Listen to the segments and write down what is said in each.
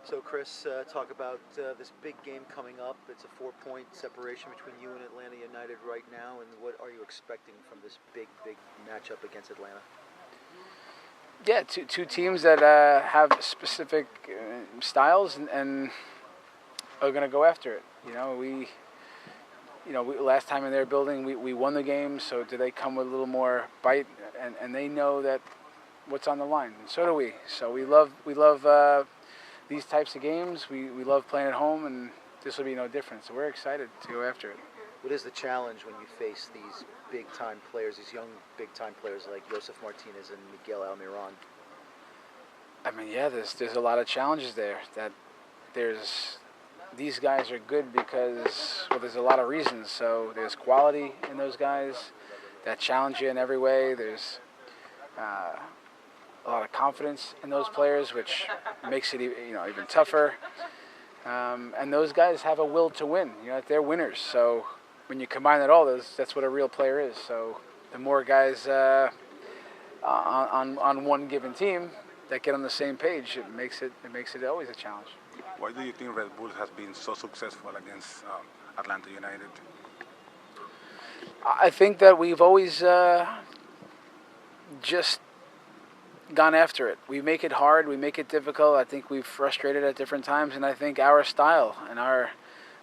So, Chris, talk about this big game coming up. It's a 4-point separation between you and Atlanta United right now, and what are you expecting from this big matchup against Atlanta? Yeah, two teams that have specific styles and are going to go after it. Last time in their building, we won the game, so do they come with a little more bite? And they know that what's on the line, and so do we. So we love these types of games. We love playing at home, and this will be no different. So we're excited to go after it. What is the challenge when you face these big-time players, these young big-time players like Josef Martinez and Miguel Almiron? I mean, yeah, there's a lot of challenges there. These guys are good because, well, there's a lot of reasons. So there's quality in those guys that challenge you in every way. There's a lot of confidence in those players, which makes it even tougher. And those guys have a will to win. They're winners. So when you combine that all, that's what a real player is. So the more guys on one given team that get on the same page, it makes it always a challenge. Why do you think Red Bull has been so successful against Atlanta United? I think that we've always just gone after it. We make it hard. We make it difficult. I think we've frustrated at different times, and I think our style and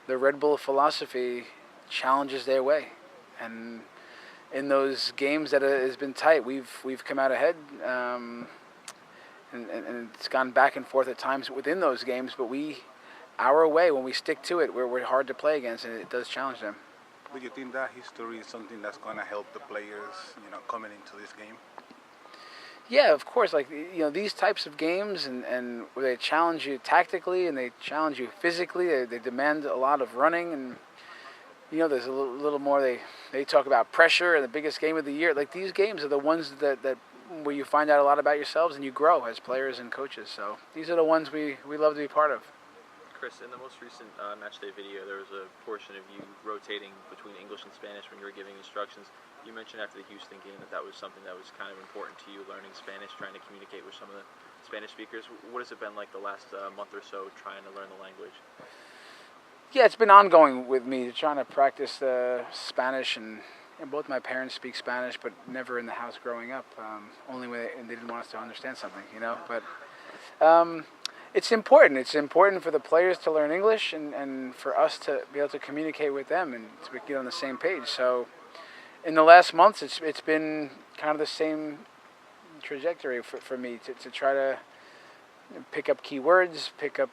the Red Bull philosophy challenges their way. And in those games that has been tight, we've come out ahead. And it's gone back and forth at times within those games, but our way, when we stick to it, we're hard to play against, and it does challenge them. Do you think that history is something that's going to help the players, coming into this game? Yeah, of course. These types of games, and where they challenge you tactically and they challenge you physically, they demand a lot of running, and there's a little more. They talk about pressure and the biggest game of the year. Like, these games are the ones that where you find out a lot about yourselves and you grow as players and coaches. So these are the ones we love to be part of. Chris, in the most recent matchday video, there was a portion of you rotating between English and Spanish when you were giving instructions. You mentioned after the Houston game that was something that was kind of important to you, learning Spanish, trying to communicate with some of the Spanish speakers. What has it been like the last month or so trying to learn the language? Yeah, it's been ongoing with me, trying to practice Spanish, and both my parents speak Spanish, but never in the house growing up. Only when they didn't want us to understand something, But it's important. It's important for the players to learn English and for us to be able to communicate with them and to get on the same page. So in the last months, it's been kind of the same trajectory for me to try to pick up key words, pick up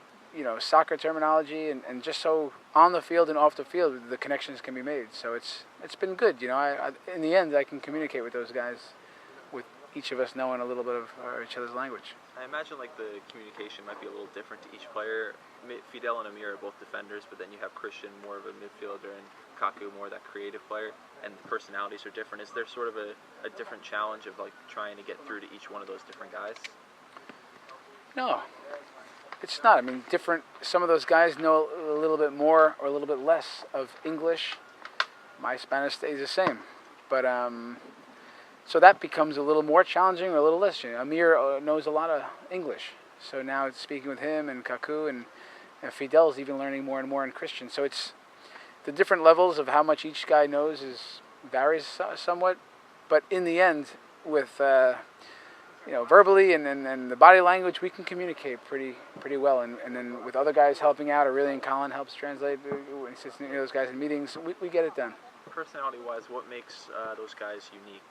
soccer terminology, and just so on the field and off the field the connections can be made. So it's been good. In the end, I can communicate with those guys, with each of us knowing a little bit of each other's language. I imagine the communication might be a little different to each player. Fidel and Amir are both defenders, but then you have Christian, more of a midfielder, and Kaku, more that creative player, and the personalities are different. Is there sort of a different challenge of trying to get through to each one of those different guys? No. It's not. I mean, different. Some of those guys know a little bit more or a little bit less of English. My Spanish stays the same, but so that becomes a little more challenging or a little less. Amir knows a lot of English, so now it's speaking with him and Kaku, and Fidel's even learning more and more in Christian. So it's the different levels of how much each guy knows varies somewhat, but in the end, with verbally and the body language, we can communicate pretty well. And then with other guys helping out, Aurelian Collin helps translate, assisting those guys in meetings, we get it done. Personality-wise, what makes those guys unique?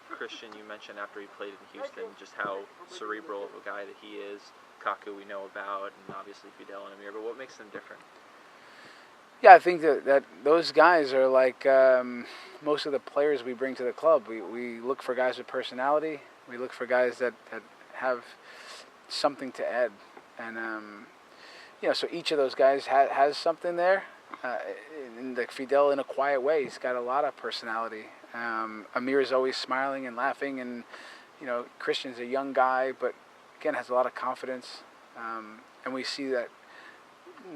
Christian, you mentioned after he played in Houston, just how cerebral of a guy that he is. Kaku we know about, and obviously Fidel and Amir, but what makes them different? Yeah, I think that those guys are like most of the players we bring to the club. We look for guys with personality. We look for guys that have something to add. And, so each of those guys has something there. And Fidel, in a quiet way, he's got a lot of personality. Amir is always smiling and laughing. And, Christian's a young guy, but, again, has a lot of confidence. And we see that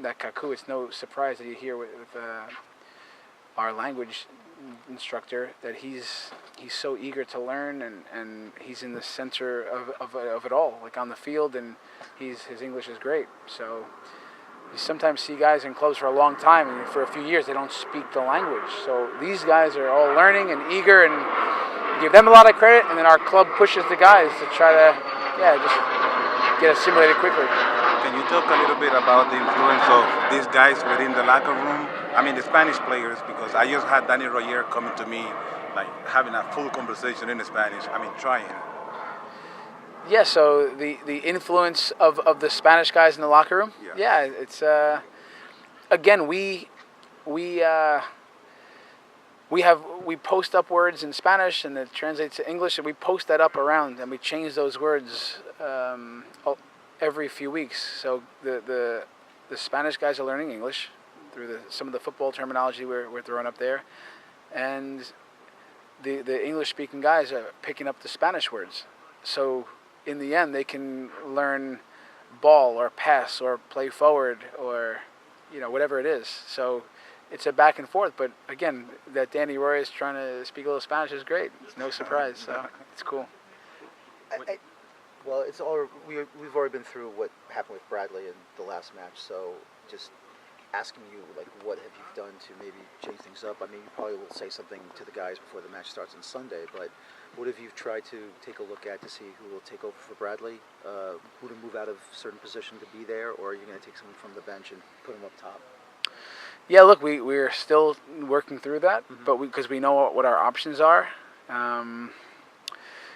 Kaku, it's no surprise that you hear with our language instructor, that he's so eager to learn, and he's in the center of it all, like on the field, and his English is great. So you sometimes see guys in clubs for a long time, and for a few years they don't speak the language. So these guys are all learning and eager, and give them a lot of credit, and then our club pushes the guys to try to just get assimilated quickly. Can you talk a little bit about the influence of these guys within the locker room? I mean, the Spanish players, because I just had Danny Royer coming to me, like having a full conversation in Spanish. I mean, trying. Yeah, so the influence of the Spanish guys in the locker room. Yeah, it's again we post up words in Spanish and it translates to English, and we post that up around, and we change those words every few weeks. So the Spanish guys are learning English through some of the football terminology we're throwing up there, and the English speaking guys are picking up the Spanish words. So in the end, they can learn ball or pass or play forward or whatever it is. So it's a back and forth, but again, that Danny Roy is trying to speak a little Spanish is great. It's no surprise, so it's cool. Well, it's all we've already been through what happened with Bradley in the last match. So just asking you, like, what have you done to maybe change things up? I mean, you probably will say something to the guys before the match starts on Sunday, but what have you tried to take a look at to see who will take over for Bradley, who to move out of a certain position to be there, or are you going to take someone from the bench and put him up top? Yeah, look, we're still working through that, but because we know what our options are.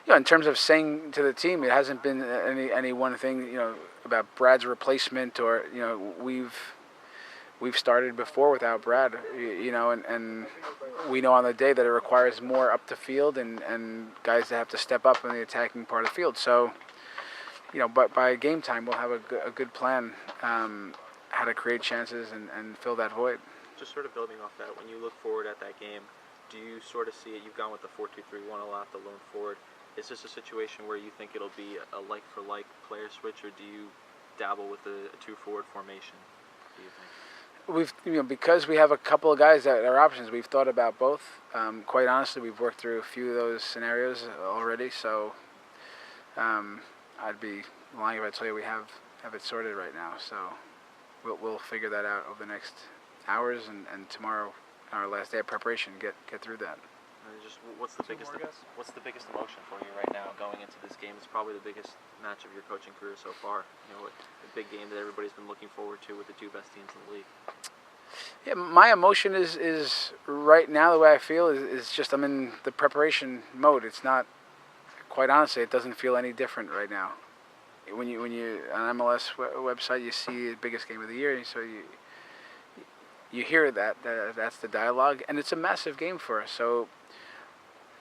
In terms of saying to the team, it hasn't been any one thing, about Brad's replacement, or we've started before without Brad, and we know on the day that it requires more up the field and guys that have to step up in the attacking part of the field. So, but by game time, we'll have a good plan how to create chances and fill that void. Just sort of building off that, when you look forward at that game, do you sort of see it? You've gone with the 4-2-3-1 a lot, the lone forward. Is this a situation where you think it'll be a like-for-like player switch, or do you dabble with a two-forward formation, do you think? Because we have a couple of guys that are options, we've thought about both. Quite honestly, we've worked through a few of those scenarios already, so I'd be lying if I tell you we have it sorted right now. So we'll figure that out over the next hours, and tomorrow, our last day of preparation, get through that. Just what's the biggest emotion for you right now going into this game? It's probably the biggest match of your coaching career so far. A big game that everybody's been looking forward to with the two best teams in the league. Yeah, my emotion is right now, the way I feel is just I'm in the preparation mode. It's not, quite honestly, it doesn't feel any different right now. When you on MLS website, you see the biggest game of the year, so you hear that's the dialogue, and it's a massive game for us. So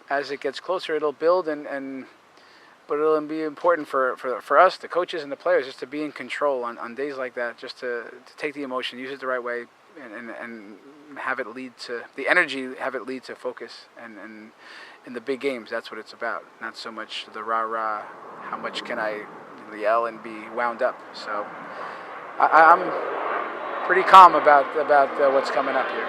as it gets closer, it'll build, but it'll be important for us, the coaches and the players, just to be in control on days like that, just to take the emotion, use it the right way, and have it lead to the energy, have it lead to focus, and in the big games, that's what it's about. Not so much the rah-rah, how much can I yell and be wound up. So I'm pretty calm about what's coming up here.